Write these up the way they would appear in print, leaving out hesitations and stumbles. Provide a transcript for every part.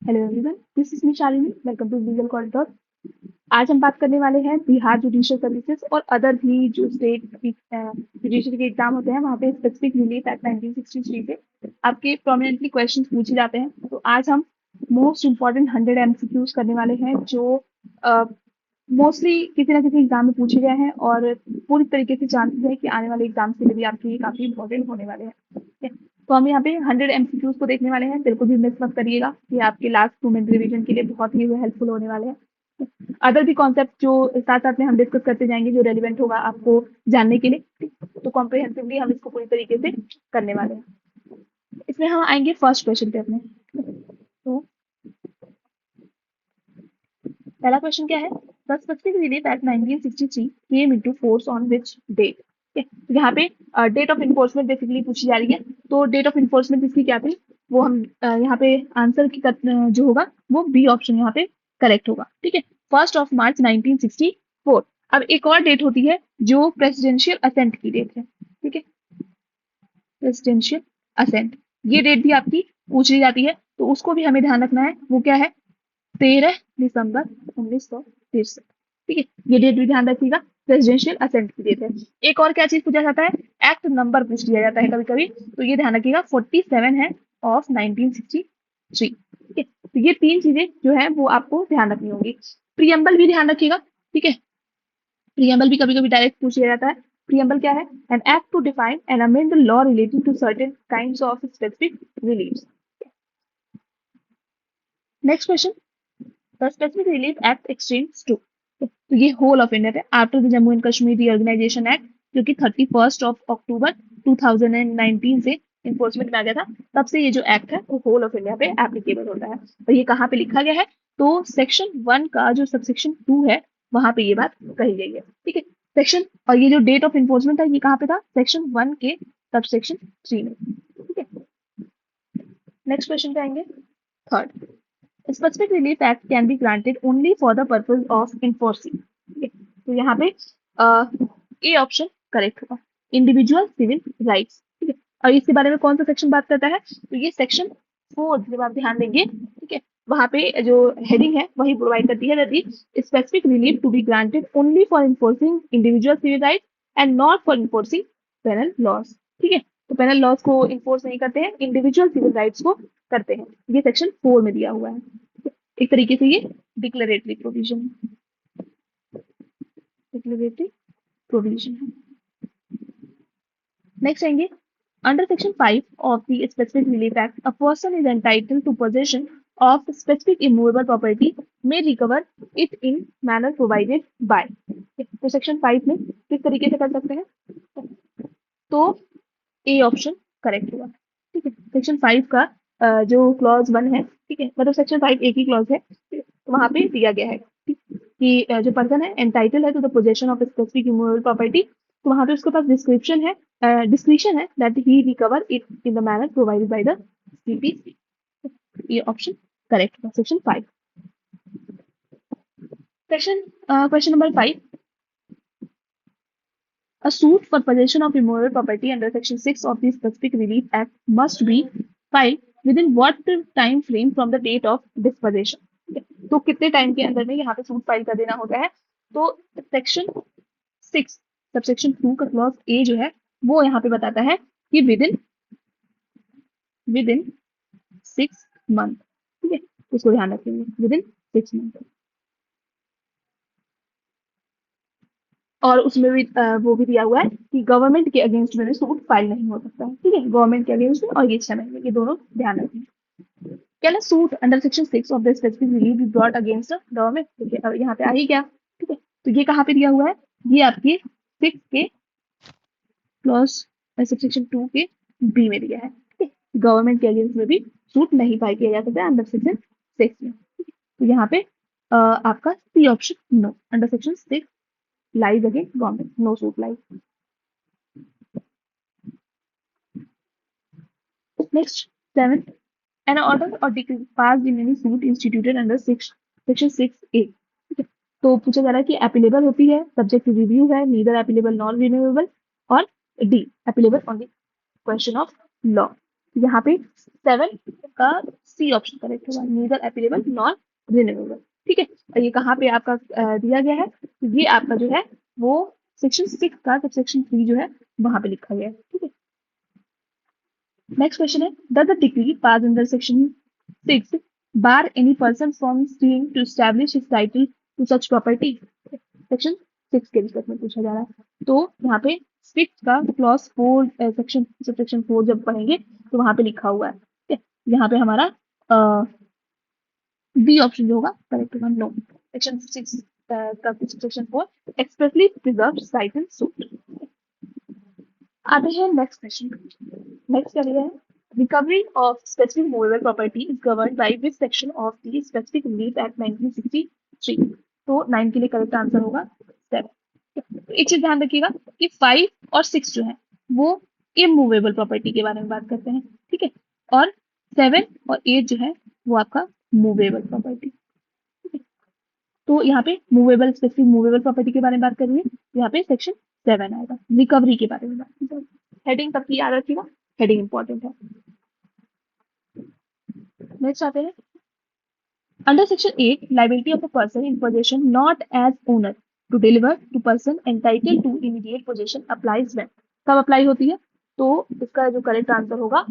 Hello everyone, this is me Shalini. Welcome to legal corridor. आज हम बात करने वाले हैं बिहार जुडिशियल सर्विसेज और अदर भी जो स्टेट जुडिशरी के एग्जाम होते हैं वहाँ पे स्पेसिफिक रिलीफ एक्ट 1963 से आपके प्रोमिनेंटली क्वेश्चंस पूछे जाते हैं। तो आज हम मोस्ट इम्पोर्टेंट 100 एमसीक्यूज करने वाले हैं जो मोस्टली किसी ना किसी एग्जाम में पूछे गए हैं और पूरी तरीके से चांसेस है कि आने वाले एग्जाम के लिए भी आपके लिए काफी इंपॉर्टेंट होने वाले हैं। ठीक है? तो हम यहाँ पे 100 एमसीक्यूज को देखने वाले हैं। बिल्कुल भी मिस मत करिएगा, ये आपके लास्ट 2 मिनट रिवीजन के लिए बहुत ही हेल्पफुल होने वाले हैं। अदर भी कॉन्सेप्ट जो साथ साथ में हम डिस्कस करते जाएंगे जो रेलिवेंट होगा आपको जानने के लिए। तो कॉम्प्रिहेंसिवली हम इसको पूरी तरीके से करने वाले हैं। इसमें हम आएंगे फर्स्ट क्वेश्चन पे अपने। तो पहला क्वेश्चन क्या है? The specific relief act 1963 came into force on which date? यहाँ पे डेट ऑफ इन्फोर्समेंट बेसिकली पूछी जा रही है। तो डेट ऑफ इन्फोर्समेंट इसकी क्या थी वो हम यहाँ पे आंसर की जो होगा वो बी ऑप्शन यहाँ पे करेक्ट होगा। ठीक है, 1 मार्च 1964। अब एक और डेट होती है जो प्रेसिडेंशियल असेंट की डेट है। ठीक है, प्रेसिडेंशियल असेंट, ये डेट भी आपकी पूछ ली जाती है तो उसको भी हमें ध्यान रखना है। वो क्या है? 13 दिसंबर 1963। ठीक है, ये डेट भी ध्यान रखिएगा। प्रेसिडेंशियल असेंट की डेट है। एक और क्या चीज पूछा जाता है? एक्ट नंबर पूछ लिया जाता है कभी कभी, तो ये ध्यान रखिएगा 47 है ऑफ 1963। ठीक है, तो ये तीन चीजें जो है वो आपको ध्यान रखनी होगी। प्रियम्बल भी ध्यान रखिएगा। ठीक है, प्रियम्बल भी कभी कभी डायरेक्ट पूछ लिया जाता है। प्रियम्बल क्या है? An act to define and amend the law related to certain kinds of specific reliefs. Next question, the specific relief act extends to. तो ये होल ऑफ इंडिया पे after the Jammu and Kashmir reorganisation act जो कि 31 अक्टूबर 2019 से enforcement में आ गया था, तब से ये जो एक्ट है वो होल ऑफ इंडिया पे एप्लीकेबल होता है। और ये कहाँ पे लिखा गया है? तो सेक्शन 1 का जो सबसेक्शन 2 है वहां पे ये बात कही गई है। ठीक है, सेक्शन, और ये जो डेट ऑफ इन्फोर्समेंट है ये कहाँ पे था? सेक्शन 1 के सबसेक्शन 3 में। ठीक है, नेक्स्ट क्वेश्चन पे आएंगे। Third, specific relief act can be granted only for the purpose of enforcing। तो यहाँ पे ए ऑप्शन करेक्ट होगा, इंडिविजुअल सिविल राइट्स। ठीक है, और इसके बारे में कौन सा सेक्शन बात करता है? तो ये सेक्शन 4 जब आप ध्यान देंगे, ठीक है, वहां पे जो हेडिंग है वही प्रोवाइड करती है that specific relief to be granted only for enforcing individual civil rights and not for enforcing penal laws. ठीक है, तो पेनल लॉज को इन्फोर्स नहीं करते हैं, इंडिविजुअल सिविल राइट्स को करते हैं। ये सेक्शन 4 में दिया हुआ है। एक तरीके से ये डिक्लेरेटरी प्रोविजन डिक्लेरेटरी प्रोविजन है। नेक्स्ट आएंगे, under section 5 of the specific relief act a person is entitled to possession of specific immovable property में recover it in manner provided by. तो सेक्शन 5 में किस तरीके से कर सकते हैं? तो ए ऑप्शन करेक्ट होगा। ठीक है, सेक्शन 5 का जो क्लॉज 1 है, ठीक है, मतलब सेक्शन 5 एक ही क्लॉज है, तो वहां पे दिया गया है कि जो पर्सन है एंटाइटल है to the possession of specific immovable property, तो वहां पे उसके पास डिस्क्रिप्शन है that he recover it in the manner provided by the CPC. ये ऑप्शन करेक्ट होगा, section 5। Section question number 5, a suit for possession of immovable property under section 6 of the specific relief act must be filed within what time frame from the date of disposition। तो कितने time के अंदर में यहाँ पे suit file कर देना होता है? तो सेक्शन 6 सबसेक्शन 2 का क्लॉज ए जो है वो यहाँ पे बताता है कि विदिन 6 मंथ। ठीक है, उसको ध्यान रखेंगे, विदिन 6 मंथ। और उसमें भी वो भी दिया हुआ है कि गवर्नमेंट के अगेंस्ट में सूट फाइल नहीं हो सकता है। ठीक है, गवर्नमेंट के अगेंस्ट में और ये 6 महीने, ये दोनों ध्यान रखें। Can a suit under section 6 of the specific relief be brought against government? देखिए अब यहाँ पे आ ही गया। ठीक है, तो ये कहाँ पे दिया हुआ है? ये आपके 6 के क्लॉज सबसेक्शन 2 के बी में दिया है। ठीक है, गवर्नमेंट के अगेंस्ट में भी सूट नहीं फाइल किया जा सकता अंडर सेक्शन 6 में। तो यहाँ पे आपका C option no, under section 6 lies against government, no suit lies। Next, 7th, an order or decree passed in any suit instituted under section 6A। तो पूछा जा रहा है कि एपिलेबल होती है, सब्जेक्ट टू रिव्यू है, नीदर एपिलेबल नॉन रिन्यूएबल, और D appealable on the question of law. यहाँ पे 7 का सी ऑप्शन करेक्ट होगा, नीदर एप्लीकेबल नॉर रिन्यूएबल। ठीक है, और ये कहाँ पे आपका दिया गया है, तो ये आपका जो है वो सेक्शन 6 का जब सेक्शन 3 जो है वहां पे लिखा गया है। ठीक है, नेक्स्ट क्वेश्चन है, does the decree pass under section 6 bar any person from suing to establish his title to such property? Section 6 के रिस्पेक्ट में पूछा जा रहा है। तो यहाँ पे 6 का क्लॉज 4 सेक्शन 4 जब पढ़ेंगे तो वहां पे लिखा हुआ है। ठीक है, यहाँ पे हमारा बी ऑप्शन जो होगा करेक्ट होगा, नो। सेक्शन 6 का section 4 expressly preserve right and suit. आते हैं नेक्स्ट क्वेश्चन। नेक्स्ट क्या दिया है, recovery of specific movable property is governed by which section of the specific relief act 1963? तो 9 के लिए करेक्ट आंसर होगा 7। तो एक चीज ध्यान रखिएगा कि 5 और 6 जो है वो इमूवेबल प्रॉपर्टी के बारे में बात करते हैं। ठीक है, और 7 और 8 जो है वो आपका मूवेबल प्रॉपर्टी। तो यहाँ पे मूवेबल स्पेसिफिक मूवेबल प्रॉपर्टी के बारे में बात करेंगे, यहाँ पे सेक्शन 7 आएगा, रिकवरी के बारे में बात करेंगे। हेडिंग सबकी याद रखिएगा, हेडिंग इंपॉर्टेंट है। नेक्स्ट आते हैं, under section 8 liability of a person in possession not as owner to deliver to person entitle to immediate possession applies when, कब अप्लाई होती है? तो इसका जो करेक्ट आंसर होगा,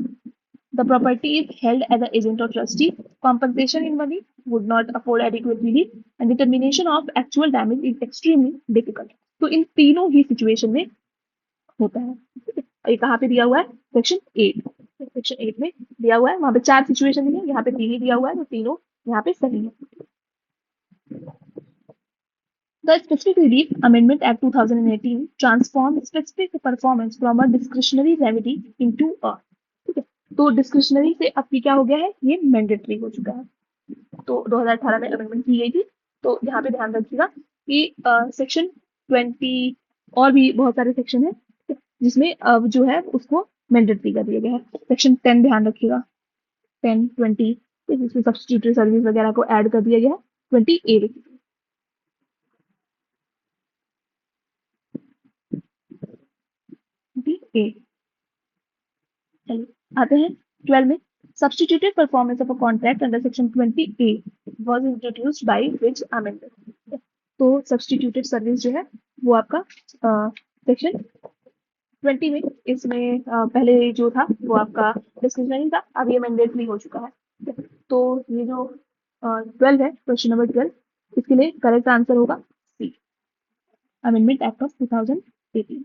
the property is held as an agent or trustee, compensation in money would not afford adequate relief, and determination of actual damage is extremely difficult. तो इन तीनों ही situation में होता है। ये कहाँ पे दिया हुआ है, सेक्शन 8। सेक्शन 8 में दिया हुआ है, वहां पे 4 सिचुएशन है, यहाँ पे 3 ही दिया हुआ है, तो तीनों यहाँ पे सही है। The Specific Relief Amendment Act 2018 transformed specific performance from a discretionary remedy into a, ठीक है, तो डिस्क्रिशनरी से अब ये क्या हो गया है, ये मैंडेटरी हो चुका है। तो 2018 में अमेंडमेंट की गई थी। तो यहाँ पे ध्यान रखिएगा कि सेक्शन 20 और भी बहुत सारे सेक्शन है जिसमें अब जो है उसको मैंडेटरी कर दिया गया है। सेक्शन 10 ध्यान रखिएगा, 10, 20 इसमें सब्स्टिट्यूटरी सर्विस वगैरह को ऐड कर दिया गया है 20A। आते हैं 12 में, substituted performance of a contract under section 20A was introduced by which amendment? तो substituted service जो है वो आपका सेक्शन 20 में, इसमें पहले जो था वो आपका डिस्क्रिशनरी था, अब ये मैंडेटरी हो चुका है। तो ये जो 12 है, क्वेश्चन नंबर 12, इसके लिए करेक्ट आंसर होगा C, amendment act of 2018।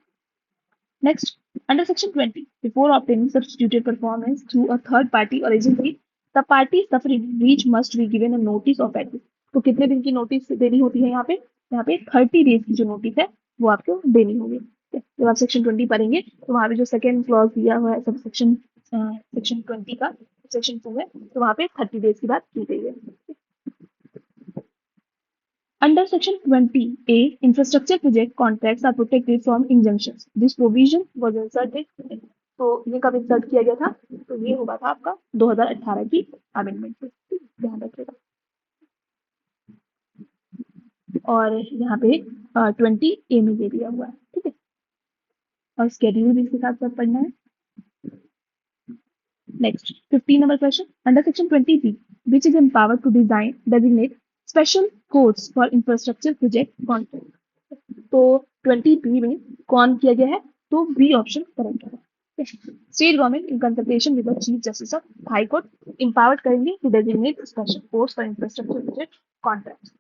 Next, under section 20, before obtaining substituted performance through a third party or agency, the party suffering breach must be given a notice of admission. तो कितने दिन की notice देनी होती है यहाँ पे? यहाँ पे 30 डेज की जो नोटिस है वो आपको देनी होगी। जब आप सेक्शन 20 पढ़ेंगे तो वहाँ पे जो सेकेंड क्लॉज दिया हुआ है सब सेक्शन 20 का सेक्शन 2 है, तो वहाँ पे 30 डेज की बात की गई है। Under Section 20A, infrastructure project contracts are protected from injunctions. This provision was inserted. तो ये कब इंसर्ट किया गया था? तो ये हुआ था आपका 2018 की अमेंडमेंट से, ध्यान रखिएगा। और यहाँ पे 20A में ये दिया हुआ है, ठीक है, और स्केड्यूल भी इसके साथ साथ पढ़ना है। Next 15 number question, under section 20B, which is empowered to design, designate special codes for infrastructure project contract. तो 20B में कौन किया गया है? तो बी ऑप्शन करेक्ट है। State government in consultation with the chief justice of high court empowered करेंगे to designate special courts for infrastructure project contracts.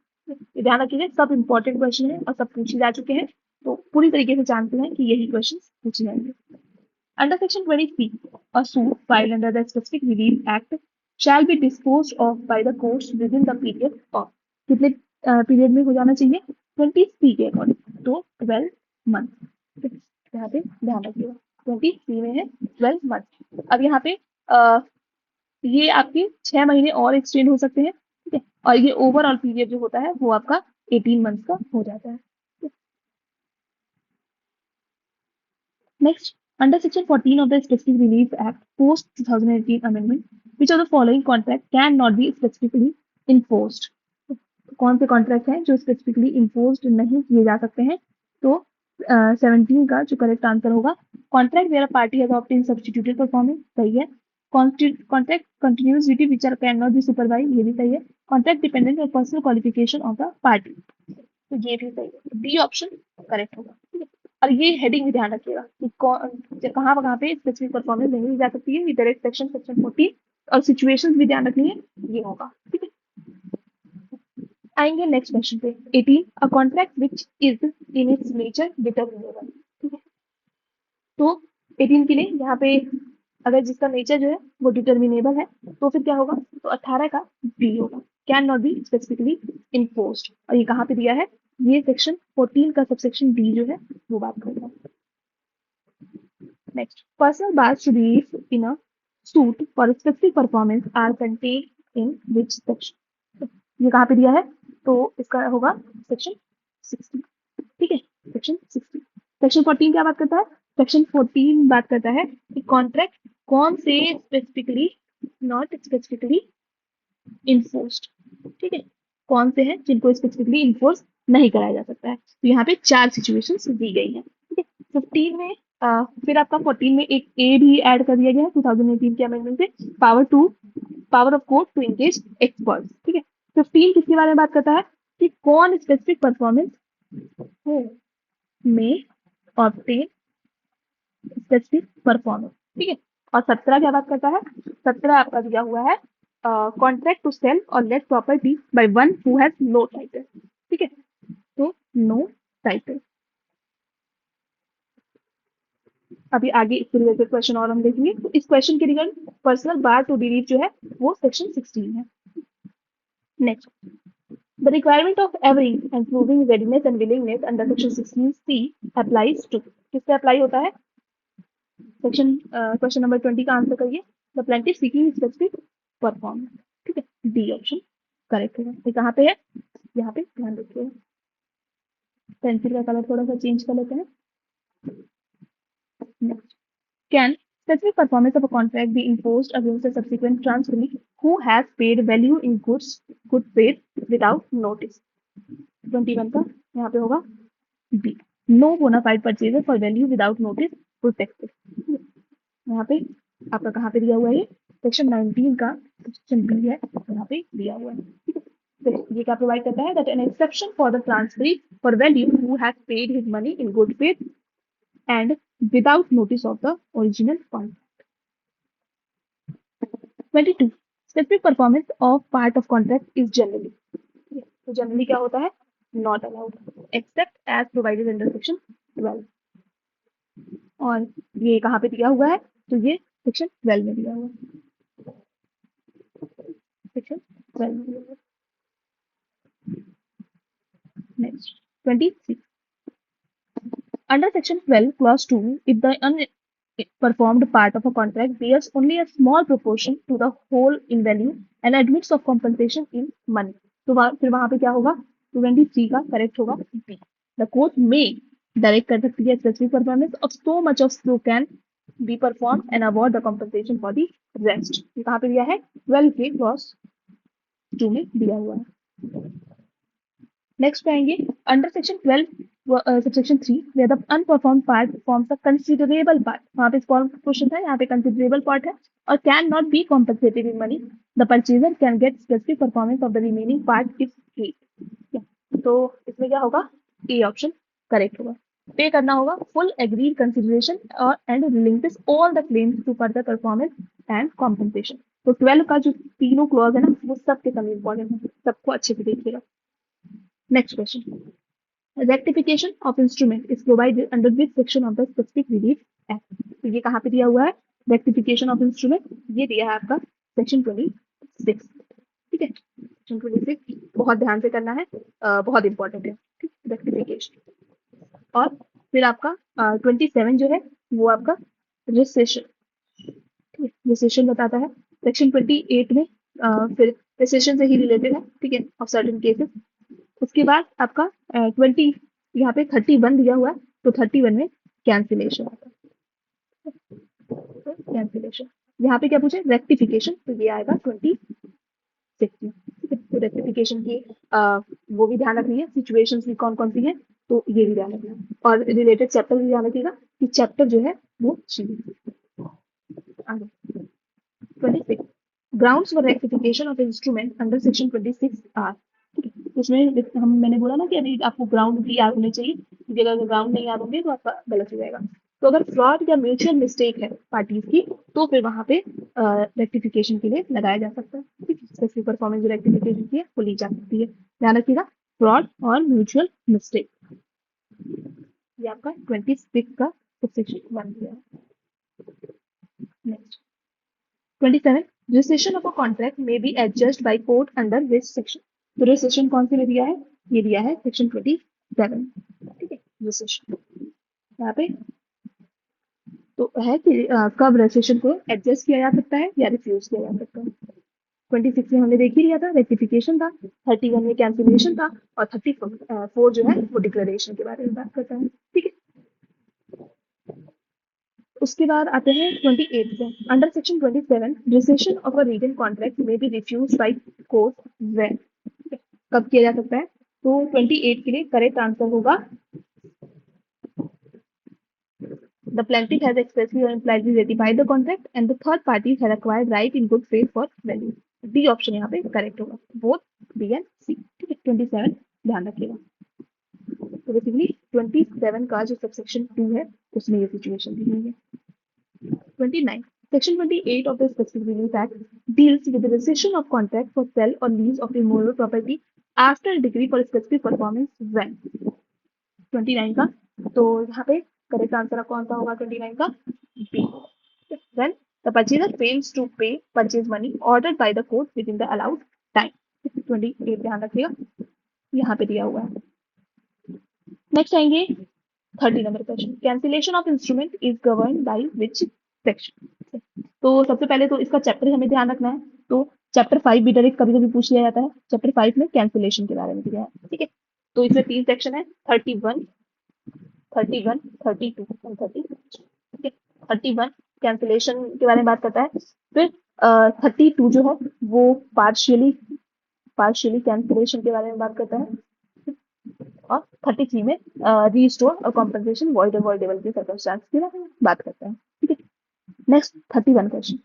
ध्यान रखिए, सब इंपॉर्टेंट क्वेश्चन है और सब पूछे जा चुके हैं, तो पूरी तरीके से जानते हैं कि यही क्वेश्चन पूछे जाएंगे। Under Section 20C, a suit filed under the Specific Relief Act shall be disposed of by the courts within the period of, कितने पीरियड में हो जाना चाहिए? 20C के अकॉर्डिंग, तो 12 मंथ। यहाँ पे ध्यान रखिएगा, 20C में है 12 मंथ। अब यहाँ पे ये आपके 6 महीने और एक्सटेंड हो सकते हैं, ठीक है, और ये ओवरऑल पीरियड जो होता है वो आपका 18 मंथ का हो जाता है। Next, under Section 14 of the Specific Relief Act, post 2018 amendment, which of the following contract cannot be specifically enforced? कौन से कॉन्ट्रैक्ट हैं जो स्पेसिफिकली इन्फोर्स्ड नहीं किए जा सकते हैं? तो 17 का जो करेक्ट आंसर होगा, contract where party has obtain substituted performance, सही है। Contract continuous duty which are can not be supervise, ये भी सही है। Contract dependent on personal qualification of the party, तो ये भी सही है, डी ऑप्शन करेक्ट होगा, ठीक है। और ये हेडिंग भी ध्यान रखिएगा कि कहाँ पे स्पेसिफिक परफॉर्मेंस नहीं दी जा सकती है, ये डायरेक्ट सेक्शन 14 और सिचुएशंस भी ध्यान रखनी है, ये होगा, ठीक है। आएंगे नेक्स्ट क्वेश्चन पे 18, a contract which is in its nature determinable, ठीक है। तो 18 के लिए यहाँ पे अगर जिसका नेचर जो है वो डिटरमिनेबल है तो फिर क्या होगा, तो 18 का बी होगा, can not be specifically enforced. और ये कहाँ पे दिया है, ये सेक्शन 14 का सबसेक्शन डी जो है वो बात करता है। Next, personal bars to relieve in a suit for specific performance are contained in which section, ये कहाँ पे दिया है, तो इसका होगा सेक्शन 60, ठीक है, सेक्शन 60। सेक्शन 14 क्या बात करता है, सेक्शन 14 बात करता है कि कॉन्ट्रैक्ट कौन से स्पेसिफिकली नॉट स्पेसिफिकली इन्फोर्स्ड, ठीक है, कौन से हैं जिनको स्पेसिफिकली इन्फोर्स नहीं कराया जा सकता है। तो यहाँ पे 4 सिचुएशंस दी गई हैं, ठीक है। 15 में फिर आपका 14 में एक ए भी ऐड कर दिया गया है 2018 के अमेंडमेंट से, power of court to engage experts, ठीक है। 15 किसके बारे में बात करता है कि कौन स्पेसिफिक परफॉर्मेंस में ऑब्टेन स्पेसिफिक परफॉर्मेंस, ठीक है। और 17 क्या बात करता है, 17 आपका दिया हुआ है कॉन्ट्रैक्ट टू सेल और let property by one who has no title, ठीक है, तो नो टाइटल। अभी आगे इससे रिलेटेड क्वेश्चन और हम देखेंगे, तो इस क्वेश्चन के रिगार्डिंग पर्सनल बार टू डिलीव जो है वो सेक्शन 16 है। Next, the requirement of averring and proving readiness and willingness under section 16C applies to, किससे अप्लाई होता है, सेक्शन क्वेश्चन नंबर 20 का आंसर करिए, the plaintiff seeking specific performance, ठीक है, डी ऑप्शन करेक्ट है। ये कहाँ पे है, यहाँ पे ध्यान रखिए, पेंसिल का कलर थोड़ा सा चेंज कर लेते हैं। Next, can specific performance of a contract be imposed against a subsequent transferee who has paid value in good paid without notice, 21 का यहाँ पे होगा B, no bona fide purchaser for value without notice protected, यहाँ पे आपका कहाँ पे दिया हुआ है, सेक्शन 19 का सेक्शन बी है, यहाँ पे दिया हुआ है, ठीक है। तो ये क्या प्रोवाइड करता है, that an exception for the transferee for value who has paid his money in good faith and without notice of the original contract. 22, specific performance of part of contract is generally, तो generally क्या होता है, not allowed except as provided under section 12, और ये कहाँ पे दिया हुआ है, तो ये सेक्शन 12 में दिया हुआ है, सेक्शन 12 में दिया हुआ है। Next 26, under section 12 clause 2, if the unperformed part of a contract bears only a small proportion to the whole in value and admits of compensation in money, तो फिर वहां पे क्या होगा, 23 का करेक्ट होगा B, the court may direct कर सकती है specific performance of so much of so can be perform and award the compensation for the rest, ये कहाँ पे दिया है, 12 के क्लॉज 2 में दिया हुआ है। नेक्स्ट पे आएंगे, under section 12 subsection 3 where the unperform part forms a considerable part, वहां पे क्वेश्चन था, यहाँ पे कंसीडरेबल पार्ट है और can not B compensated in money, the purchaser can get specific performance of the remaining part if he, तो इसमें क्या होगा, ए ऑप्शन करेक्ट होगा, पे करना होगा फुल एग्रीड कंसिडरेशन और and relinquish all the claims to further performance and compensation. तो 12 का जो तीनों क्लॉज है ना वो सबके सब इंपॉर्टेंट है, सबको अच्छे से देखिएगा। Next question, rectification of instrument is provided under which section of the specific relief act, तो ये कहाँ पे दिया हुआ है, rectification of instrument ये दिया है आपका सेक्शन 26, ठीक है, सेक्शन 26 बहुत ध्यान से करना है, बहुत इंपॉर्टेंट है, ठीक, रेक्टिफिकेशन। और फिर आपका 27 जो है वो आपका रिसेशन, ठीक है, रिसेशन बताता है, सेक्शन 28 में फिर रिसेशन से ही रिलेटेड है, ठीक है, ऑफ सर्टेन केसेस। उसके बाद आपका 20 यहाँ पे 31 दिया हुआ है, तो 31 में कैंसिलेशन आता है, कैंसिलेशन, यहाँ पे क्या पूछे, रेक्टिफिकेशन, तो ये आएगा 26 में, ठीक है। तो रेक्टिफिकेशन की वो भी ध्यान रखनी है, सिचुएशंस भी कौन कौन सी है, तो ये भी ध्यान रखना है, और रिलेटेड चैप्टर भी ध्यान रखिएगा कि चैप्टर जो है वो आगे 26 grounds for rectification of instrument under section 26 are. ठीक है, उसमें मैंने बोला ना कि अभी आपको ग्राउंड भी याद होने चाहिए, क्योंकि अगर ग्राउंड नहीं याद होंगे तो आपका गलत हो जाएगा। तो अगर फ्रॉड या म्यूचुअल मिस्टेक है पार्टीज की, तो फिर वहां पे रेक्टिफिकेशन के लिए लगाया जा सकता है। ठीक है, स्पेसिफिक परफॉर्मेंस जो रेक्टिफिकेशन की है वो ली जा सकती है। ध्यान रखिएगा, फ्रॉड और म्यूचुअल मिस्टेक, ये आपका 26 का सेक्शन बन गया। Next 27 registration of a contract may be adjust by court under which section. तो रेजिस्ट्रेशन कौन से में दिया है? ये दिया है सेक्शन 27। ठीक है, रेजिस्ट्रेशन यहाँ पे तो है कि कब रेजिस्ट्रेशन को एडजस्ट किया जा सकता है या रिफ्यूज किया जा सकता है। 26 में हमने देख ही लिया था, रेक्टिफिकेशन था, 31 में कैंसिलेशन था, और 34 जो है वो डिक्लेरेशन के बारे में बात करता है। ठीक है, उसके बाद आते हैं 28 पे। Under section 27 registration of a written contract may be refused by court when. कब किया जा सकता है? तो 28 के लिए करेक्ट आंसर होगा the plaintiff has expressly or impliedly ratified the contract and the third party has acquired right in good faith for value। D option यहाँ पे करेक्ट होगा, बोथ बी एंड सी। ठीक है, 27 ध्यान रखिएगा। तो बेसिकली 27 का जो सबसेक्शन 2 है उसमें ये सिचुएशन दी हुई है। 29 Section 28 of the Specific Relief Act deals with the rescission of contract for sale or lease of immovable property after a decree for specific performance when। 29 का तो यहाँ पे करेक्ट आंसर कौन सा होगा? 29 का B. When the purchaser fails to pay purchase money ordered by the court within the allowed time। 28 ध्यान रखिएगा, यहाँ पे दिया हुआ है। नेक्स्ट आएंगे 30 number question, cancellation of instrument is govern by which section. तो सबसे पहले तो इसका चैप्टर हमें ध्यान रखना है। तो चैप्टर 5 भी डायरेक्ट कभी कभी पूछ लिया जाता है। चैप्टर 5 में कैंसिलेशन के बारे में दिया है। ठीक है, तो इसमें 3 सेक्शन है, 31, 31, 32 और 30। ठीक है, 31 कैंसिलेशन के बारे में बात करता है। फिर 32 जो है वो पार्शियली कैंसिलेशन के बारे में बात करता है। और 33 में रीस्टोर और कॉम्पनसेशन वॉइड और वॉइडेबल के सर्कमस्टांस के बारे में बात करता है। ठीक है, next 31 question,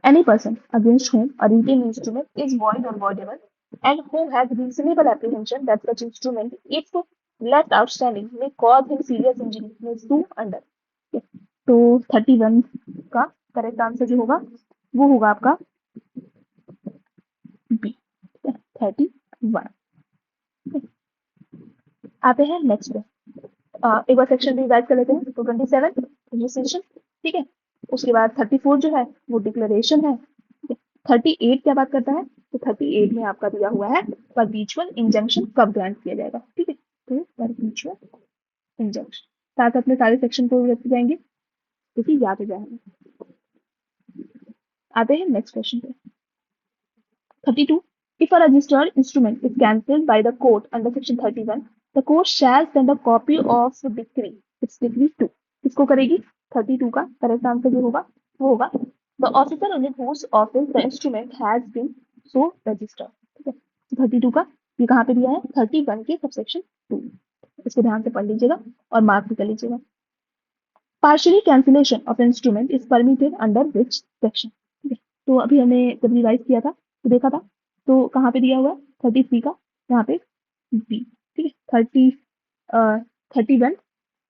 any person against whom a retained instrument is void or voidable and who has reasonable apprehension that such instrument, if left outstanding, may cause him serious injury, may sue under। तो 31 का correct answer जो होगा वो होगा आपका B, 31। आते हैं next पे, एक बार सेक्शन रिवाइज कर लेते हैं। तो 27 रजिस्ट्रेशन, ठीक है, उसके बाद 34 जो है वो डिक्लेरेशन है। 38 क्या बात करता है? तो 38 में आपका दिया हुआ है परपीचुअल इंजंक्शन कब ग्रांट किया जाएगा। ठीक है, तो परपीचुअल इंजंक्शन साथ अपने सारे सेक्शन को रख जाएंगे क्योंकि याद हो जाएगा। आते हैं नेक्स्ट क्वेश्चन पे, 32 if a registered instrument is cancelled by the court under section 31 the court shall send a copy of decree, it's decree 2। किसको करेगी? 32 का करेक्ट आंसर जो होगा वो होगा the officer in whose office the instrument has been so registered। ठीक है, 32 का ये कहाँ पे दिया है? 31 के सबसेक्शन 2। इसको ध्यान से पढ़ लीजिएगा और मार्क भी कर लीजिएगा। Partially cancellation of instrument is permitted under which section. ठीक है, तो अभी हमने जब रिवाइज किया था तो देखा था, तो कहाँ पे दिया हुआ है? 33 का यहाँ पे बी। ठीक है, 31,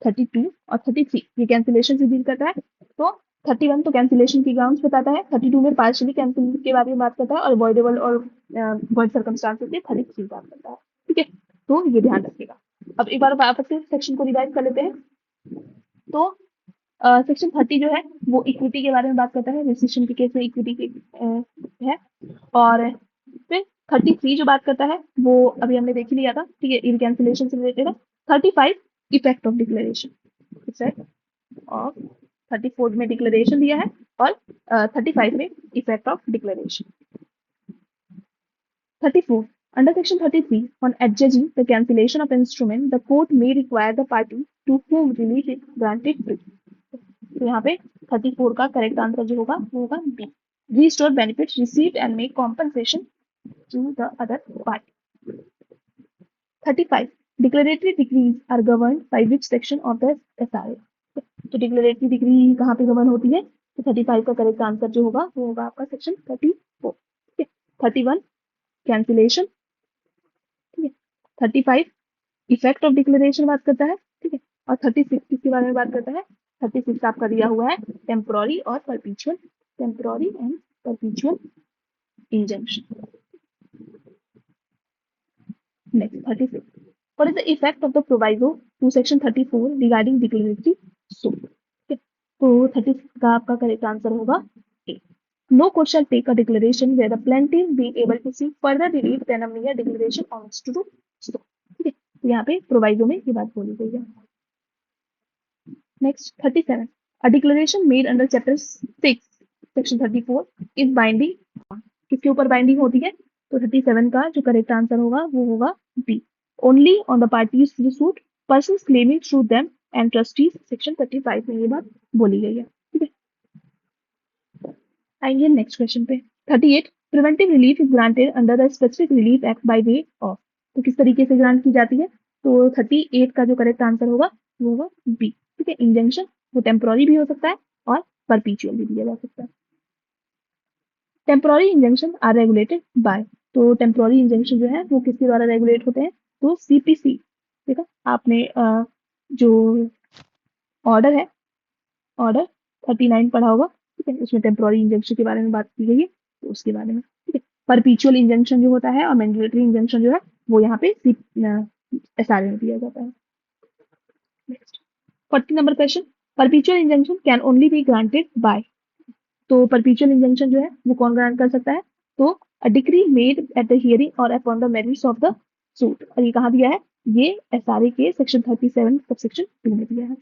32 और 33 ये कैंसिलेशन से डील करता है। तो 31 तो कैंसिलेशन की ग्राउंड्स बताता है, 32 में पार्शियली कैंसिल के बारे में बात करता है और अवॉइडेबल और वॉइड सर्कमस्टांसेस के 33 बात करता है। ठीक है, तो ये ध्यान रखिएगा। अब एक बार वापस से सेक्शन को रिवाइज कर लेते हैं। तो सेक्शन 30 जो है वो इक्विटी के बारे में बात करता है, रेजिस्ट्रेशन के केस में इक्विटी के है। और फिर 33 जो बात करता है वो अभी हमने देख ही लिया था। ठीक है, इन कैंसिलेशन से रिलेटेड है। 35 effect of declaration, effect of 34 में डिक्लेरेशन दिया है और 35 में effect of declaration. 34 under section 33 on adjudging the cancellation of instrument the court may require the party to whom relief is granted to। तो यहाँ पे 34 का करेक्ट आंसर जो होगा वो होगा B, restore benefits received and make compensation to the other party। 35 declaratory decrees are governed by which section of the SRA। तो declaratory degree कहाँ पे गवर्न होती है? तो 35 का करेक्ट आंसर जो होगा वो होगा आपका सेक्शन 34। ठीक है। 31 कैंसिलेशन। ठीक है। 35 इफेक्ट ऑफ डिक्लेरेशन बात करता है। ठीक है। और 36 किसके बारे में बात करता है? 36 आपका दिया हुआ है टेम्पोररी और परपीचुअल, temporary and परपीचुअल injunction. Next 36, what is the effect of the proviso to section 34 regarding declaratory suit? ठीक है। तो 36 का आपका करेक्ट आंसर होगा ए। No court shall take a declaration where the plaintiff being able to seek further relief than a mere declaration omits to do so। ठीक है। तो यहाँ पे प्रोवाइजो में ये बात बोली गई है। Next 37, a declaration made under chapter 6 section 34 is binding, किसके ऊपर बाइंडिंग होती है? तो 37 का जो करेक्ट आंसर होगा वो होगा B, only on the parties to the suit, persons claiming through them and trustees, section 35 में ये बात बोली गई है। ठीक है। आएंगे नेक्स्ट क्वेश्चन पे। 38, preventive relief is granted under the specific relief act by way of, तो किस तरीके से ग्रांट की जाती है? तो 38 का जो करेक्ट आंसर होगा वो होगा बी। ठीक है। इंजंक्शन वो टेम्पोररी भी हो सकता है और परपीचुअल भी दिया जा सकता है। Temporary injunction are regulated by, तो टेम्पोररी इंजंक्शन जो है वो किसके द्वारा रेगुलेट होते हैं? तो सीपीसी। ठीक है। आपने जो ऑर्डर है, ऑर्डर 39 पढ़ा होगा। ठीक है। उसमें टेम्पोररी इंजंक्शन के बारे में बात की गई है, तो उसके बारे में। ठीक है। परपीचुअल इंजंक्शन जो होता है और मैंडेटरी इंजंक्शन जो है वो यहाँ पे एसआरए में दिया जाता है। Next 40 number question, परपीचुअल injunction can only be granted by, तो परपीचुअल इंजंक्शन जो है वो कौन ग्रांट कर सकता है? तो a decree made at the hearing or upon the merits of the suit, और ये कहाँ दिया है? ये एसआरए के सेक्शन 37 सबसेक्शन 2 में दिया है।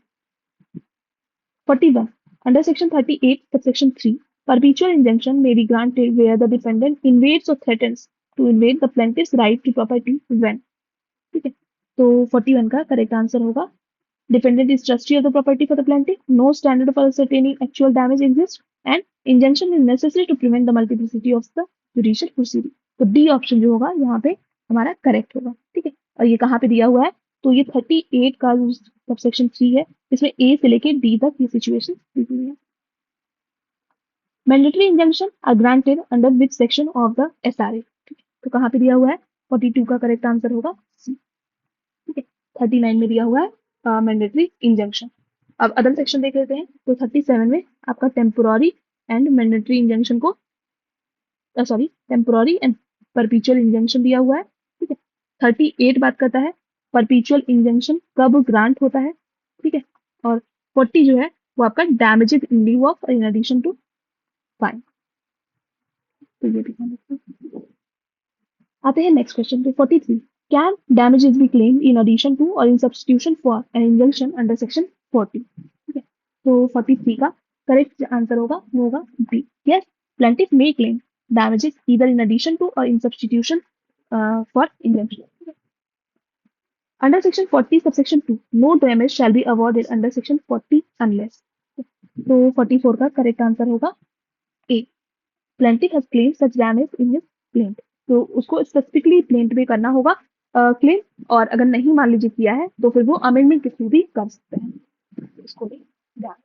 41, under section 38 subsection 3, perpetual injunction may be granted where the defendant invades or threatens to invade the plaintiff's right to property when। ठीक है। तो 41 का करेक्ट आंसर होगा defendant is trustee of the property for the plaintiff, no standard for ascertaining actual damage exists, and injunction is necessary to prevent the multiplicity of the judicial proceeding। तो D option जो होगा यहाँ पे हमारा correct होगा। ठीक है। और ये कहाँ पे दिया हुआ है? तो ये 38 का जो सबसेक्शन 3 है इसमें ए से लेके डी तक ये सिचुएशन दी हुई है। Mandatory injunction are granted under which section of the SRA, तो कहाँ पे दिया हुआ है? 42 का करेक्ट आंसर होगा सी। ठीक है। 39 में दिया हुआ है मैंडेटरी इंजंक्शन। अब अदर सेक्शन देख लेते हैं। तो 37 में आपका टेम्पोररी एंड मैंडेटरी इंजंक्शन को, सॉरी, टेम्पोररी एंड परपीचुअल इंजंक्शन दिया हुआ है। ठीक है। 38 बात करता है परपीचुअल इंजंक्शन कब ग्रांट होता है। ठीक है। और 40 जो है वो आपका damages in lieu of in addition to fine, तो ये भी ध्यान रखना। आते हैं नेक्स्ट क्वेश्चन पे। 43, can damages be claimed in addition to or in substitution for an injunction under section 40। ठीक है। तो 43 का करेक्ट आंसर होगा वो होगा B, yes, plaintiff may claim damages either in addition to or in substitution for injunction। Under section 40 subsection 2, no damage shall be awarded under section 40 unless, तो 44 का correct answer होगा A, plaintiff has claimed such damage in his plaint, तो उसको specifically plaint में करना होगा claim, और अगर नहीं मान लीजिए किया है तो फिर वो अमेंडमेंट के थ्रू भी कर सकते हैं, इसको भी ध्यान।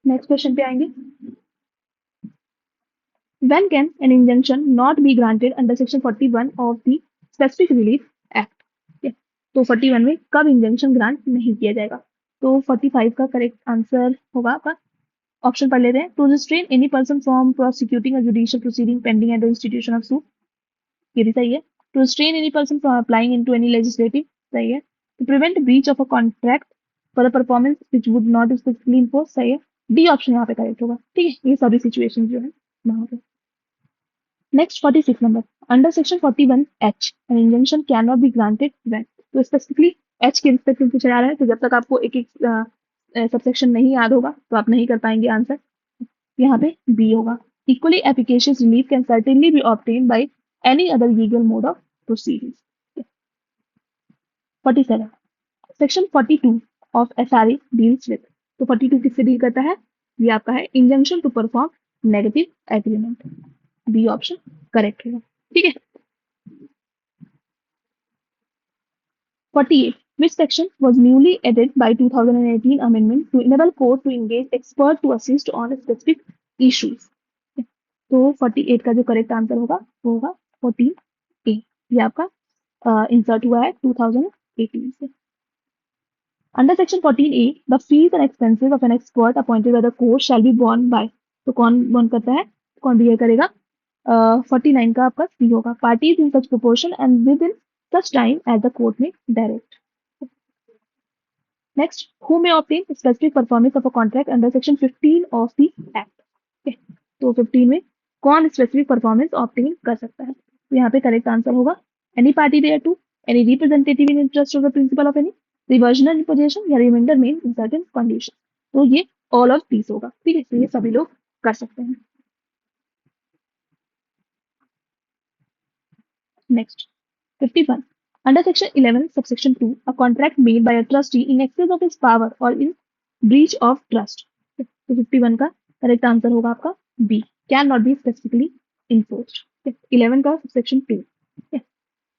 नेक्स्ट क्वेश्चन पे आएंगे। When can an injunction not be granted under section 41 of the specific relief act? ठीक है। तो 41 में कब इंजंक्शन ग्रांट नहीं किया जाएगा? तो 45 का करेक्ट आंसर होगा आपका, ऑप्शन पढ़ लेते हैं। To restrain any person from prosecuting a judicial proceeding pending at the institution of suit, ये भी सही है। To restrain any person from applying into any legislative, सही है। To prevent breach of a contract for a performance which would not specifically enforce, सही है। D option यहाँ पे करेक्ट होगा। ठीक है। ये सभी सिचुएशन जो है वहां पे। Next 46 number, under section 41H an injunction cannot be granted when, तो स्पेसिफिकली एच के रिस्पेक्ट में पूछा जा रहा है, तो जब तक आपको एक एक सबसेक्शन नहीं याद होगा तो आप नहीं कर पाएंगे आंसर। यहाँ पे बी होगा, equally efficacious relief can certainly be obtain by any other legal mode of proceeding. 47, section 42 of SRA deals with, तो 42 किससे डील करता है? ये आपका है injunction to perform negative agreement. B option correct होगा। ठीक है। 48. Which section was newly added by 2018 amendment to enable court to engage expert to assist on specific issues? तो 48 का जो करेक्ट आंसर होगा वो होगा 14A। ये आपका इंसर्ट हुआ है 2018 से। Under section 14A, the fees and expenses of an expert appointed by the court shall be borne by. तो कौन बोर्न करता है, कौन बियर करेगा? 49 का आपका सी होगा। Parties in such proportion and with in such time as the court may direct. Next, who may obtain specific performance of a contract under section 15 of the act? Okay. तो 15 में कौन specific performance obtain कर सकता है? तो यहाँ पे correct answer होगा any party thereto, any representative in interest of the principal of any, reversional position या remainder man in certain condition. तो ये ऑल ऑफ दीस होगा। ठीक है, तो ये सभी लोग कर सकते हैं। Next 51. Under section 11, subsection 2, a contract made by a trustee in excess of his power or in breach of trust. तो 51 का करेक्ट आंसर होगा आपका B, can not be specifically enforced. 11 का सेक्शन 2।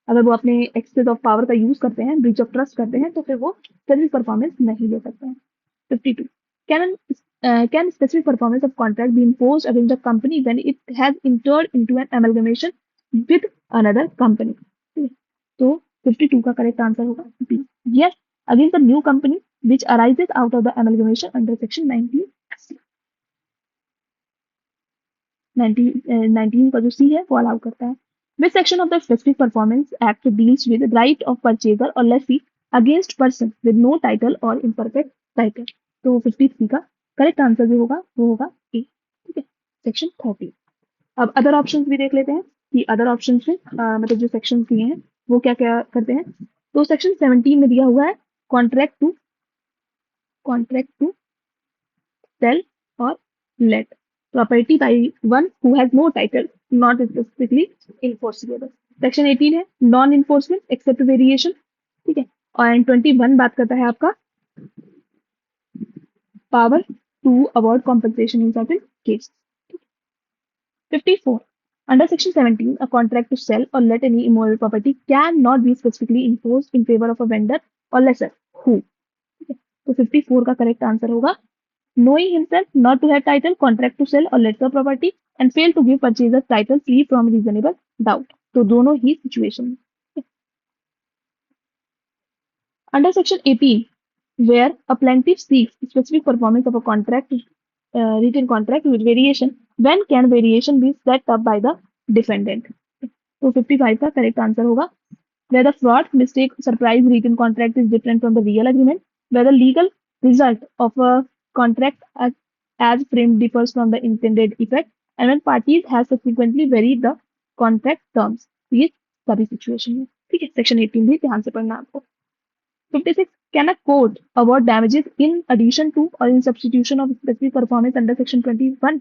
अगर वो अपने एक्सेस ऑफ पावर का use करते हैं, ब्रीच ऑफ ट्रस्ट करते हैं, तो फिर वो स्पेसिफिक परफॉर्मेंस नहीं ले सकते हैं। 52. Can specific performance of contract be imposed against the company when it has entered into an amalgamation with another company? तो 52 का करेक्ट आंसर होगा B, yes, against the new company which arises out of the amalgamation under section 19 का जो C है वो allow करता है। Which section of the specific performance act deals with right of purchaser or lessee against person with no title or imperfect title? तो 53 का correct answer जो होगा वो होगा ए। ठीक है, सेक्शन 30। अब अदर ऑप्शंस भी देख लेते हैं कि अदर ऑप्शंस में मतलब जो सेक्शन दिए हैं वो क्या क्या करते हैं। तो सेक्शन 17 में दिया हुआ है कॉन्ट्रैक्ट टू सेल और let property by one who has no title not specifically enforceable. Section 18 है नॉन इन्फोर्समेंट एक्सेप्ट वेरिएशन। ठीक है, और 21 बात करता है आपका power to award compensation in certain case. 54. Under Section 17, a contract to sell or let any immovable property cannot be specifically enforced in favor of a vendor or lessor. Who? तो 54 का correct answer होगा knowing himself not to have title, contract to sell or let the property and fail to give purchaser title free from reasonable doubt. तो दोनों ही situation. Under Section 18, where a plaintiff seeks specific performance of a contract, written contract with variation, when can variation be set up by the defendant? तो 55 का correct answer होगा where the fraud, mistake, surprise written contract is different from the real agreement, where the legal result of a contract as framed differs from the intended effect, and when parties have subsequently varied the contract terms. ये सभी situation है। ठीक है, section 18 भी ध्यान से पढ़ना आपको। 56. Can a court award damages in addition to or in substitution of specific performance under section 21?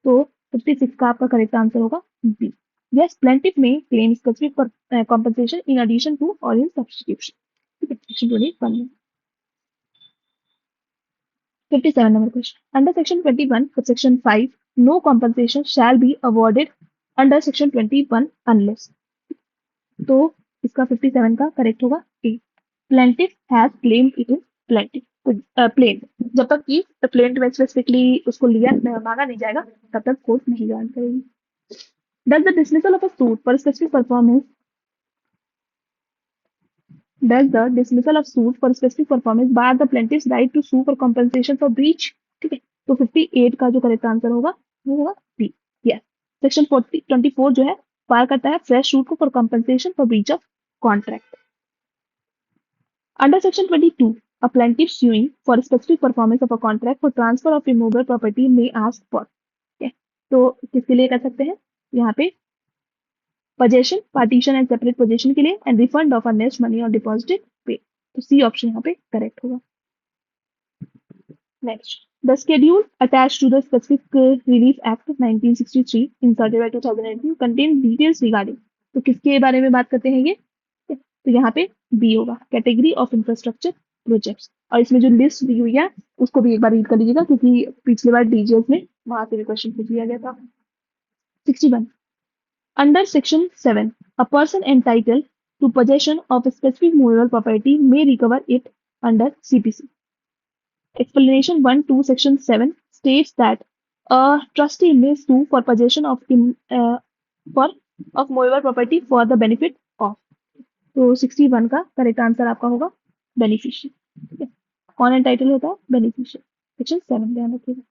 तो 56 का आपका करेक्ट आंसर होगा B, yes, plaintiff may claim specific compensation in addition to or in substitution. ठीक है, section 21 में। 57 number question. Under section 21 subsection 5, no compensation shall be awarded under section 21 unless. तो इसका 57 का करेक्ट होगा A, plaintiff has claimed it is plaintiff. Plain, जब तक कि प्लेन में स्पेसिफिकली उसको लिया मांगा नहीं जाएगा तब तक कोर्ट नहीं ग्रांट करेगी। Does the dismissal of a suit for specific performance bar the plaintiff's right to sue for compensation for breach? ठीक है, तो 58 का जो करेक्ट आंसर होगा वो होगा बी, यस, सेक्शन 24 जो है बार करता है फ्रेश सूट को for compensation for breach of contract. Under section 22, a plaintiff suing for specific performance of a contract for transfer of immovable property may ask for, okay, तो किसके लिए कर सकते हैं यहाँ पे possession, partition and separate possession के लिए and refund of earnest money or deposited pay. तो सी ऑप्शन यहाँ पे करेक्ट होगा। Next, the schedule attached to the specific relief act of 1963 inserted by 2018 contain details regarding, तो किसके बारे में बात करते हैं ये, तो यहाँ पे बी होगा कैटेगरी ऑफ इंफ्रास्ट्रक्चर प्रोजेक्ट्स। और इसमें जो लिस्ट दी हुई है उसको भी एक बार रीड कर लीजिएगा, क्योंकि पिछली बार डीजीएस में वहां से भी क्वेश्चन पूछ लिया गया था। 61 under section 7, a person entitled to possession of a specific movable property may recover it under CPC. Explanation 1 to section 7 states that a trustee may sue for possession of for of movable property for the benefit of। तो 61 का correct answer आपका होगा beneficiary. कौन entitle होता है? Beneficiary. Section 7 ध्यान रखिएगा।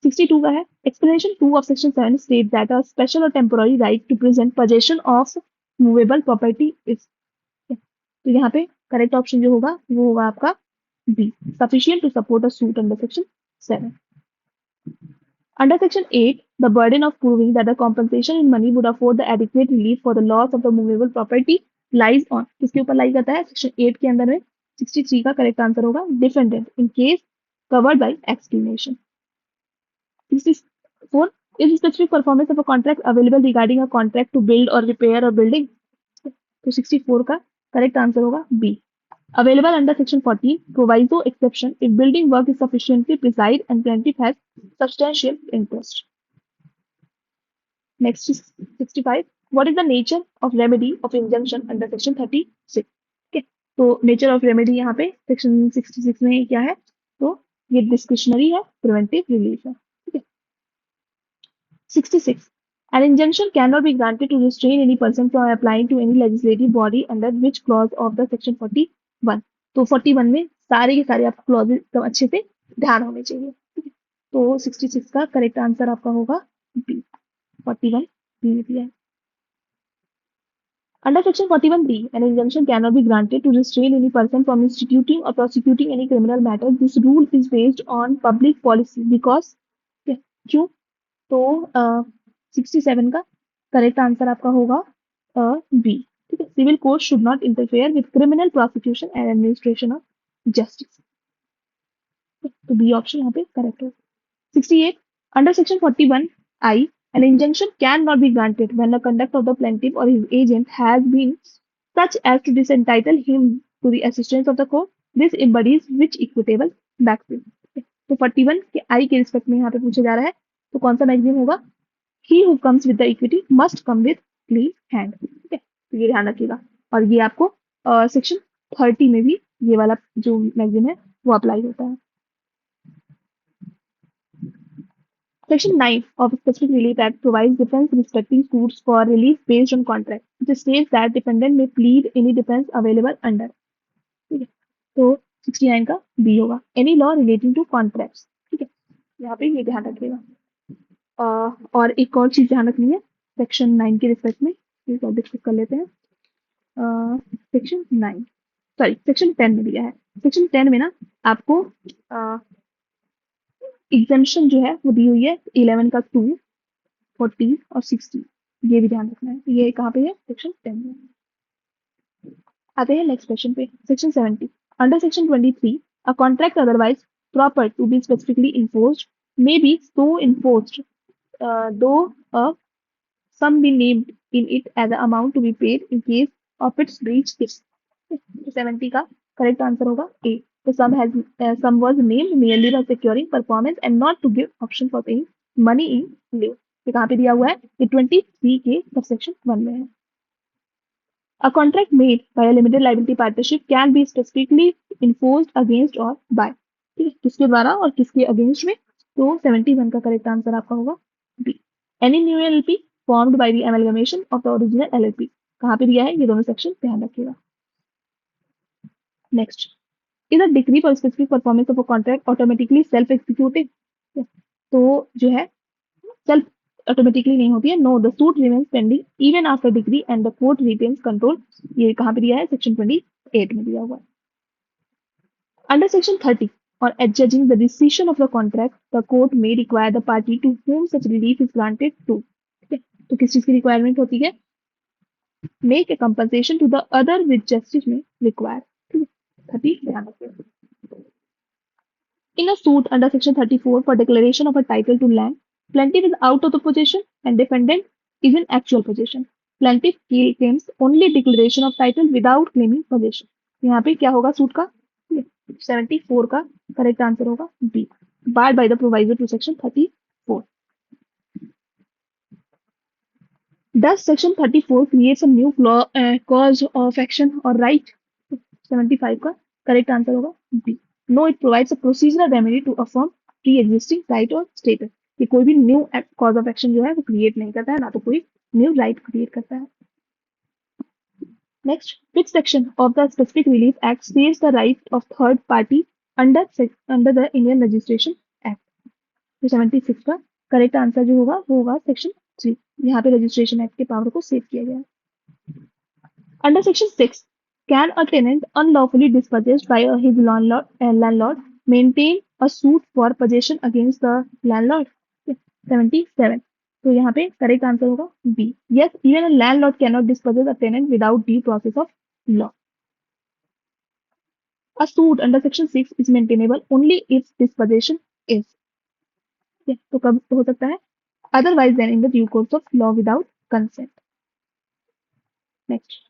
62 का है explanation 2 of section 7 state that a special or temporary right to present possession of movable property is. तो यहाँ पे करेक्ट ऑप्शन जो होगा वो होगा आपका B, sufficient to support a suit under section 7। Under Section 8, the burden of proving that the compensation in money would afford the adequate relief for the loss of the movable property lies on, किसके ऊपर लाई करता है? Section 8 के अंदर में 63 का correct answer होगा defendant in case covered by exclamation. 64 is specific performance of a contract available regarding a contract to build or repair a building। तो 64 का करेक्ट आंसर होगा B, available under section 14 proviso exception if building work is sufficiently precise and plaintiff has substantial interest। Next is 65, what is the nature of remedy of injunction under section 36। okay, तो nature of remedy यहाँ पे section 66 में क्या है? तो ये discretionary है, preventive relief है। ठीक है। 66, an injunction cannot be granted to restrain any person from applying to any legislative body under which clause of the section 41। तो 41 में सारे के सारे आपको क्लॉजेज एकदम अच्छे से ध्यान होने चाहिए। ठीक है। तो 66 का करेक्ट आंसर आपका होगा बी, 41 बी में दिया है। Under section 41B, an injunction cannot be granted to restrain any person from instituting or prosecuting any criminal matter. This rule is based on public policy because क्यों? तो 67 का correct answer आपका होगा B. ठीक है, civil court should not interfere with criminal prosecution and administration of justice. तो B option यहाँ पे करेक्ट होगा। 68 under section 41I, an injunction cannot be granted when the conduct of the plaintiff or his agent has been such as to disentitle him to the assistance of the court. This embodies which equitable maxim। तो 41 के आई के respect में यहाँ पे पूछा जा रहा है, तो कौन सा मैक्सिम होगा? He who comes with the equity must come with clean hand। ठीक है, तो ये ध्यान रखिएगा। और ये आपको सेक्शन 30 में भी ये वाला जो मैक्सिम है वो अप्लाई होता है। Section 9 of the Specific Relief Act provides defense respecting suits for relief based on contract, which states that defendant may plead any defense available under। ठीक है, तो 69 का बी होगा, any law relating to contracts। ठीक है, यहाँ पे ये ध्यान रखिएगा। और एक और चीज ध्यान रखनी है सेक्शन 9 के रिस्पेक्ट में, डिस्कस कर लेते हैं। सेक्शन 9 सॉरी सेक्शन 10 में दिया है। सेक्शन 10 में ना आपको एग्जेम्पशन जो है वो दी हुई है 11 का 2, 40 और 60, ये भी ध्यान रखना है। ये कहाँ पे है? सेक्शन 10 में। आते हैं नेक्स्ट क्वेश्चन पे। Section 70 under section 23 a contract otherwise proper to be specifically enforced may be so enforced though a sum be named in it as an amount to be paid in case of its breach is। 70 का correct answer होगा ए। The sum was named merely by securing performance and not to give option for paying money in lieu। ये कहाँ पे दिया हुआ है? ये 23 के सबसेक्शन 1 में है। A contract made by a limited liability partnership can be specifically enforced against or by। ठीक है, किसके द्वारा और किसके अगेंस्ट में? तो 71 का करेक्ट आंसर आपका होगा B, any new LLP formed by the amalgamation of the original LLP। कहाँ पे दिया है? ये दोनों सेक्शन ध्यान रखिएगा। Next, is a decree for specific performance of a contract automatically self executing। तो जो है सेल्फ ऑटोमेटिकली नहीं होती है। No, the suit remains pending even after decree and the court retains control. ये कहाँ पे दिया है? सेक्शन 28 में दिया हुआ है। Under section 30 or adjudging the rescission of the contract, the court may require the party to whom such relief is granted to। ठीक है, तो किस चीज की रिक्वायरमेंट होती है? Make a compensation to the other which justice may require. ठीक है, 30 ध्यान रखिए। In a suit under section 34 for declaration of a title to land, plaintiff is out of the possession and defendant is in actual possession। Plaintiff claims only declaration of title without claiming possession। यहाँ पे क्या होगा suit का? 74 का correct answer होगा B, barred by the proviso to section 34. Does section 34 creates a new cause of action or right? 75 का correct answer होगा B. No, it provides a procedural remedy to affirm pre existing right और status. कि कोई भी new cause of action जो है वो create नहीं करता है, ना तो कोई न्यू राइट क्रिएट करता है. Next, which section of the specific relief act saves the right of third party under the Indian Registration Act? तो 76 का करेक्ट आंसर जो होगा वो होगा सेक्शन 3. यहाँ पे रजिस्ट्रेशन एक्ट के पावर को सेव किया गया है. Under section 6, can a tenant unlawfully dispossessed by his landlord maintain a suit for possession against the landlord? 77. तो यहाँ पे करेक्ट आंसर होगा B. Yes, even a landlord can not dispossess a tenant without due process of law. A suit under section 6 is maintainable only if dispossession is. तो कब हो सकता है? Otherwise than in the due course of law without consent. Next,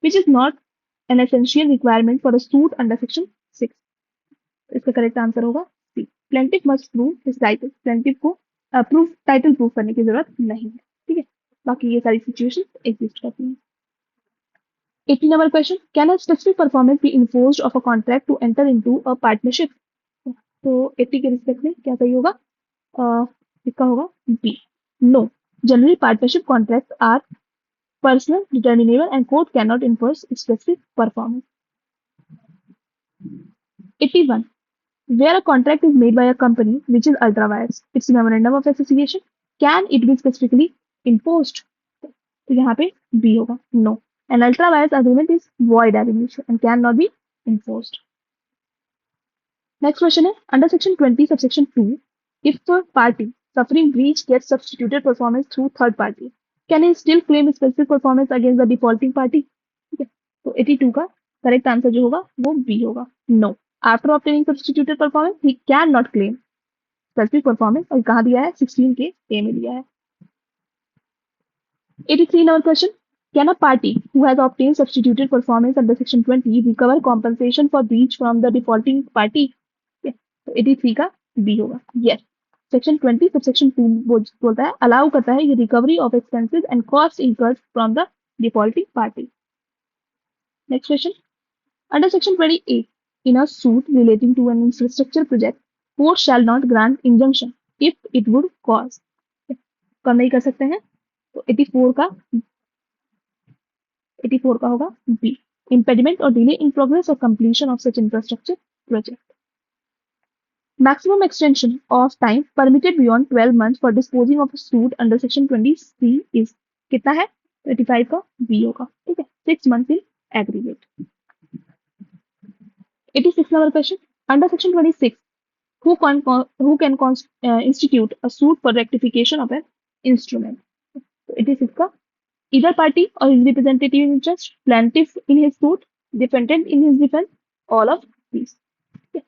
which is not an essential requirement for a suit under section 6? इसका correct answer होगा C. Plaintiff must prove his title. Plaintiff को proof title prove करने की जरूरत नहीं है. ठीक है, बाकी ये सारी सिचुएशन एग्जिस्ट करती हैं. 18 number question, can a specific performance be enforced of a contract to enter into a partnership? तो 80 के रिस्पेक्ट में क्या सही होगा? इसका होगा B. No, generally partnership contract are personal, determinable, and court cannot enforce specific performance. 81. Where a contract is made by a company which is ultra-vires, its memorandum of association, can it be specifically imposed? तो यहाँ पे B होगा. No. An ultra-vires agreement is void ab initio and cannot be enforced. Next question है, under section 20 subsection 2, if a party suffering breach gets substituted performance through third party, can he still claim specific performance against the defaulting party? ठीक है, तो 82 का correct answer जो होगा वो B होगा. No, after obtaining substituted performance he can not claim specific performance. और कहाँ दिया है? 16 के ए में दिया है. 83 number question, can a party who has obtained substituted performance under section 20 recover compensation for breach from the defaulting party? Okay, तो 83 का बी होगा. यस, सेक्शन 20 सबसेक्शन 2 बोलता है अलाउ करता है ये recovery of expenses and cost incurred from the defaulting party. Next question, under section 28, in a suit relating to an infrastructure project, court shall not grant injunction if it would cause. कब नहीं कर सकते हैं? तो 84 का होगा B. impediment or delay in progress or completion of such infrastructure project. Maximum extension of time permitted beyond 12 months for disposing of a suit under section 20C is कितना है? 25 का बी होगा. ठीक है, 6 months in aggregate. 86 number question, under section 26, who can institute a suit for rectification of an instrument? So 86 का either party or his representative in interest, plaintiff in his suit, defendant in his defense, all of these. Okay.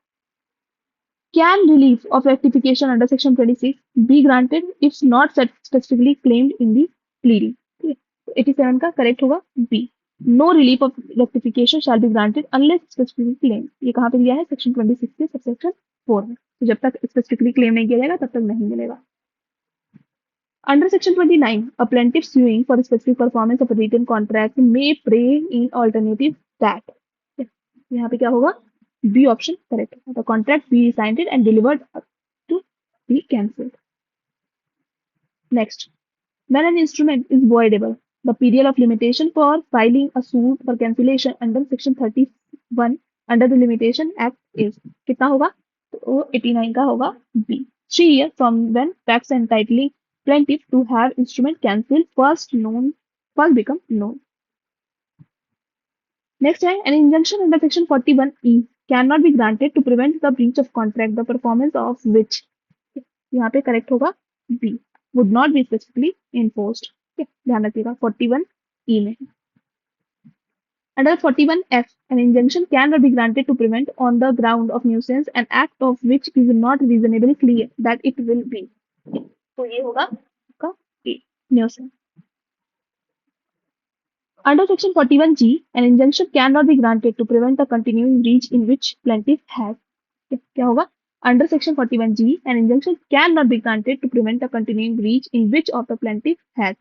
Can relief of rectification under section 26 be granted if not specifically claimed in the pleading? Okay. So 87 का correct होगा B. No relief of rectification shall be granted unless specifically claim. ये कहाँ पे दिया है? Section 26 के subsection 4 में. तो जब तक स्पेसिफिकली क्लेम नहीं किया जाएगा तब तक नहीं मिलेगा. Under section 29, a plaintiff suing for specific performance of a written contract may pray in alternative that. यहाँ पे क्या होगा? B option correct. The contract be signed and delivered to be cancelled. Next, when an instrument is voidable, the period of limitation for filing a suit for cancellation under section 31 under the Limitation Act is कितना होगा? तो 89 का होगा B. 3 years from when facts entitling plaintiff to have instrument cancelled first become known. Next है, an injunction under section 41E cannot be granted to prevent the breach of contract, the performance of which, यहाँ पे correct होगा B, would not be specifically enforced. ध्यान रखिएगा 41E में. Under 41F, an injunction cannot be granted to prevent on the ground of nuisance an act of which is not reasonably clear that it will be. तो ये होगा आपका A, nuisance. Under Section 41G, an injunction cannot be granted to prevent the continuing breach in which plaintiff has. क्या होगा? Under Section 41G, an injunction cannot be granted to prevent the continuing breach in which of the plaintiff has.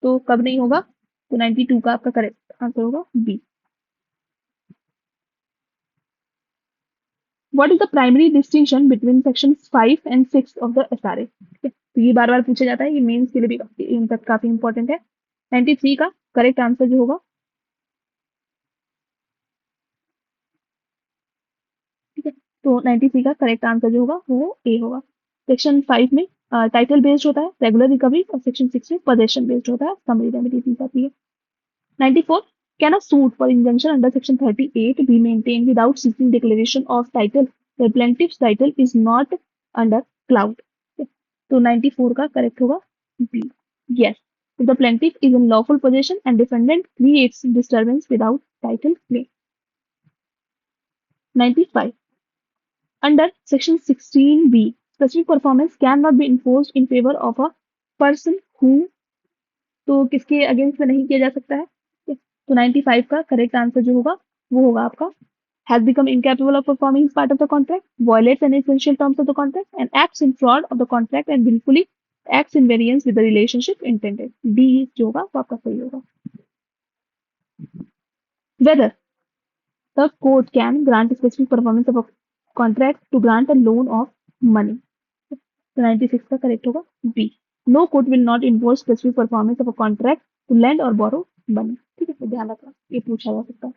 तो कब नहीं होगा? तो 92 का आपका correct answer होगा B. What is the primary distinction between sections 5 and 6 of the SRA? तो ये बार बार पूछा जाता है, ये मेंस के लिए भी इनफैक्ट काफी इंपॉर्टेंट है. 93 का करेक्ट आंसर जो होगा, ठीक है, तो 93 का करेक्ट आंसर जो होगा वो ए होगा. सेक्शन 5 में टाइटल बेस्ड होता है रेगुलर रिकवरी, और सेक्शन 6 में पोजेशन बेस्ड होता है समरी रेमेडी दी जाती है. 94. Can a suit for injunction under Section 38 be maintained without seeking declaration of title where plaintiff's title is not under cloud? तो 94 का करेक्ट होगा B. Yes. If the plaintiff is in lawful possession and defendant creates disturbance without title claim. 95. Under Section 16B, specific performance cannot be enforced in favor of a person who, तो किसके against में नहीं किया जा सकता है? तो 95 का करेक्ट आंसर जो होगा वो होगा आपका has become incapable of performing part of the contract, violates any essential terms of the contract, and acts in fraud of the contract and willfully acts in variance with the relationship intended. D जो होगा वो आपका सही होगा. Whether the court can grant specific performance of a contract to grant a loan of money. तो 96 का correct होगा B. No court will not enforce specific performance of a contract to lend or borrow money. ठीक है, तो ध्यान रखना, ये पूछा जा सकता है.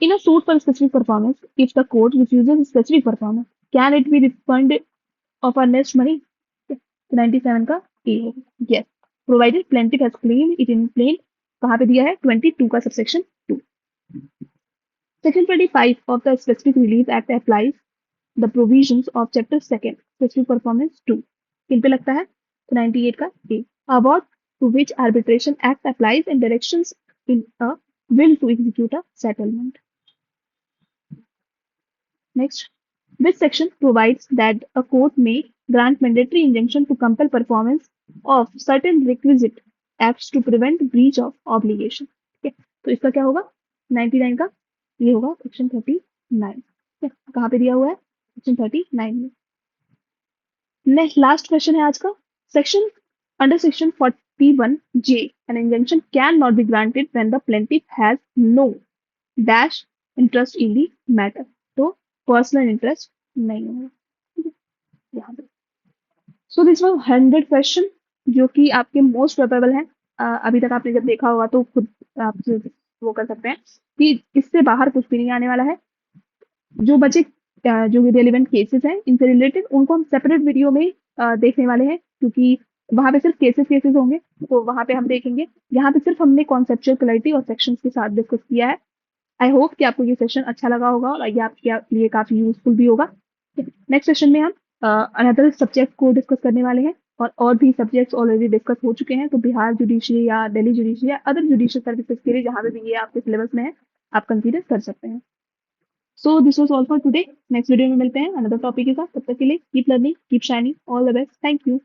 In a suit for specific performance, if the court refuses specific performance, can it be refunded of earnest money? 97 का A है. Yes, provided plaintiff has claimed it in plain. कहाँ पे दिया है? 22 का subsection 2. Section 25 of the Specific Relief Act applies the provisions of Chapter 2 Specific Performance 2. किन पे लगता है? तो 98 का A. Award to which Arbitration Act applies and directions in a will to execute a settlement. Next, which section provides that a court may grant mandatory injunction to compel performance of certain requisite acts to prevent breach of obligation? ठीक है, तो इसका क्या होगा? 99 का ये होगा section 39. कहाँ पे दिया हुआ है? सेक्शन 39 में. नेक्स्ट लास्ट क्वेश्चन है आज का. Section under section 41J, an injunction cannot be granted when the plaintiff has no dash interest in the matter. तो पर्सनल इंटरेस्ट नहीं होगा यहाँ पे. सो दिस वाज 100 क्वेश्चन जो कि आपके मोस्ट प्रोबेबल है. अभी तक आपने जब देखा होगा तो खुद आप वो कर सकते हैं कि इससे बाहर कुछ भी नहीं आने वाला है. जो बचे जो रिलेवेंट केसेस हैं इनसे रिलेटेड उनको हम सेपरेट वीडियो में देखने वाले हैं, क्योंकि वहां पे सिर्फ केसेस होंगे, तो वहां पे हम देखेंगे. यहाँ पे सिर्फ हमने कॉन्सेप्चुअल क्लैरिटी और सेक्शंस के साथ डिस्कस किया है. आई होप कि आपको ये सेशन अच्छा लगा होगा और ये आपके लिए काफी यूजफुल भी होगा. नेक्स्ट सेशन में हम अनदर सब्जेक्ट को डिस्कस करने वाले हैं, और भी सब्जेक्ट्स ऑलरेडी डिस्कस हो चुके हैं. तो बिहार जुडिशरी या दिल्ली जुडिशरी या अदर जुडिशियल सर्विसेज के लिए जहां पे भी ये आपके सिलेबस में है आप कंसीडर कर सकते हैं. So this was all for today. Next video में मिलते हैं अनदर टॉपिक के साथ. तब तक के लिए keep learning, keep shining, all the best. Thank you.